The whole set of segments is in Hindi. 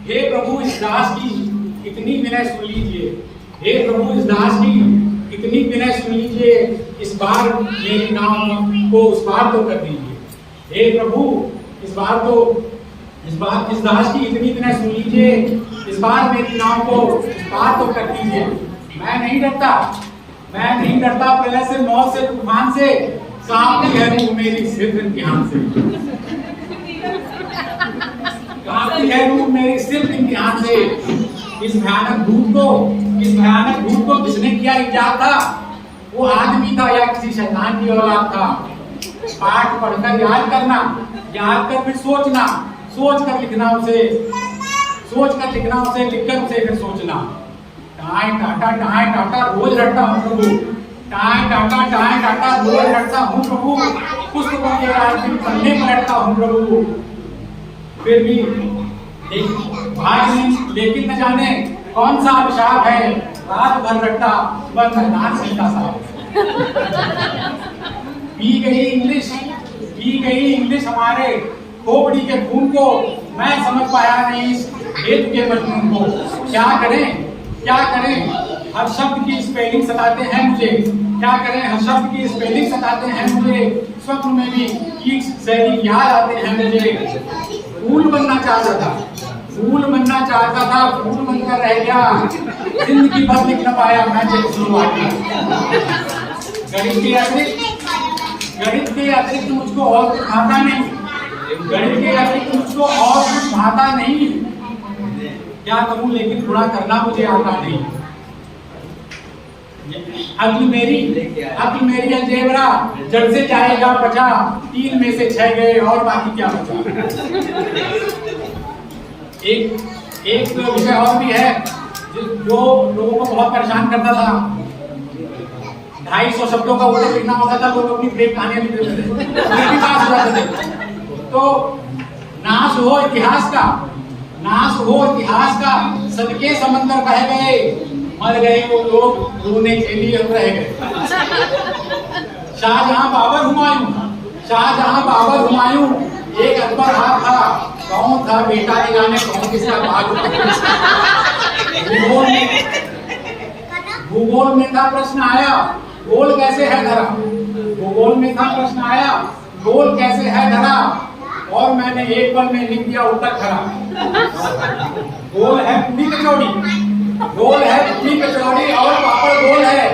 हे प्रभु इस दास की इतनी विनय सुन लीजिए, हे प्रभु इस दास की इतनी विनय सुन लीजिए, इस बार मेरी नाम को उस बार तो कर दीजिए। हे प्रभु इस बार इस दास की इतनी विनय सुन लीजिए, इस बार मेरी नाम को उस बार तो कर दीजिए। मैं नहीं डरता प्रलय से, मौत से, तूफान से, कांपती है रूह मेरी सिर्फ इम्तिहान से, कांपती है रूह मेरी सिर्फ इम्तिहान से। इस भयानक भूत को किसने किया इजाद था? वो आदमी था या किसी शैतान की औलाद था? पाठ पढ़कर याद करना, याद कर फिर सोचना, सोच कर लिखना उसे, लिखकर उसे फिर सोचना। टाई टाटा रोज रटता हूँ प्रभु, टाई टाटा रोज रटता हूँ प्रभु, पुस्तकों के राजनीति पन्ने पलटता हूँ प्रभु। फिर भी भाग नहीं, लेकिन न जाने कौन सा अभिशाप है, रात भर रटता सुबह मैदान मिलता साहब। पी गई इंग्लिश हमारे खोपड़ी के खून को, मैं समझ पाया नहीं इस हेतु के मजनून को। क्या करें हर शब्द की स्पेलिंग सताते हैं मुझे, स्वप्न में भी ठीक शैली याद आते हैं मुझे। फूल बनना चाहता था, फूल बनकर रह गया, जिंदगी भर लिख न पाया मैं गणित के अतिरिक्त मुझको और कुछ भाता नहीं, क्या करूं लेकिन थोड़ा करना मुझे आता नहीं। अक्ल मेरी अलजेब्रा जड़ से जाएगा बचा, 3 में से 6 गए और बाकी क्या बचा। एक विषय और भी है जो लोगों को बहुत परेशान करता था। 250 शब्दों का उत्तर लिखना होता था, लोग अपनी प्रेम कहानियां लिख देते थे। तो नाश हो इतिहास का, सदके समंदर बह गए, मर गए वो लोग रोने के लिए रह गए। शाहजहां बाबर हुमायूं, एक अकबर हाथ था, कौन था बेटा ने जाने कौन किसका भाग। भूगोल में था प्रश्न आया, गोल कैसे है धरा, और मैंने एक पल में लिख दिया उत्तर खरा। गोल है पूरी कचौड़ी और पापड़ गोल है,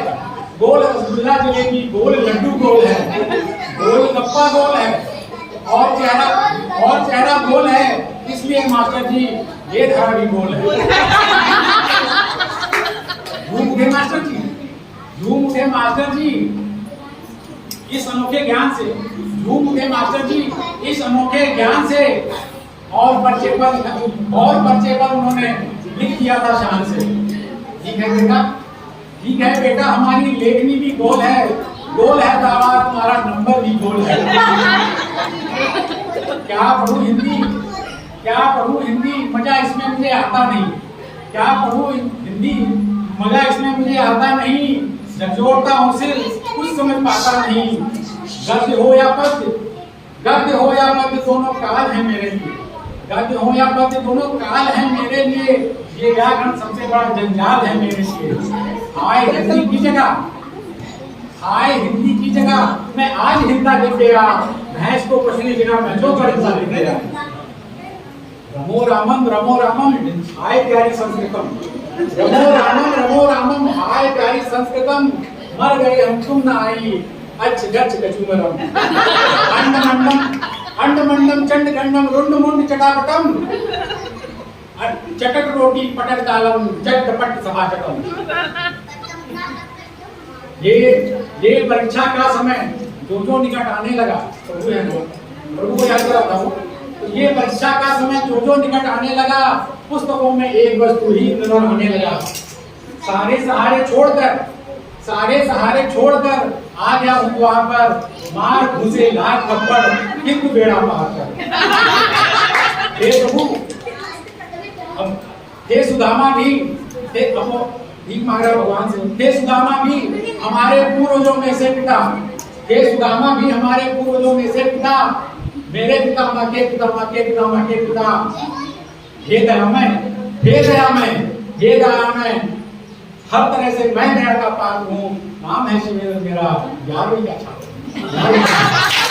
गोल रसगुल्ला जलेबी गोल, लड्डू गोल है, गोल गप्पा गोल है, और चेहरा गोल है, इसलिए मास्टर जी ये धरा भी गोल है। झूम उठे मास्टर जी इस अनोखे ज्ञान से, और पर्चे पर उन्होंने लिख दिया था शान से। ठीक है बेटा हमारी लेखनी भी गोल है दावा तुम्हारा नंबर भी गोल है। क्या पढ़ूं हिंदी मजा इसमें मुझे आता नहीं, जोड़ता हूँ सिर कुछ समझ पाता नहीं। गद्य हो या पद्य दोनों काल है मेरे लिए, ये व्याकरण सबसे बड़ा जंजाल है मेरे लिए। हाय हिंदी की जगह मैं आज हिंदा लिख गया, भैंस को पछली जगह मैं जो कर हिंदा लिख गया। रमो रामम हाय प्यारी संस्कृतम, हाय प्यारी संस्कृतम, मर गए हम तुम न आई, अच्छ गच्छ गचुमरम। अंडमंडम चंडगंडम रुंडमुंड चटापटम, चटक रोटी पटक तालम, चटपट सभाचटम। ये परीक्षा का समय जो निकट आने लगा, प्रभु को याद कराता हूँ। ये परीक्षा का समय जो निकट आने लगा, पुस्तकों में एक वस्तु ही नजर आने लगा। सारे सहारे छोड़कर आ गया उस द्वार पर, मार घुसे लाख थप्पड़ किंतु बेड़ा पार कर। हे प्रभु हे सुदामा भी भीख मांग रहा भगवान से, हे सुदामा भी हमारे पूर्वजों में से पिता, मेरे पिता के पिता हे दयामय, हे दयामय, हे दयामय, हर तरह से मैं दया का पात्र हूँ। नाम है शिव मेरा, यार भी अच्छा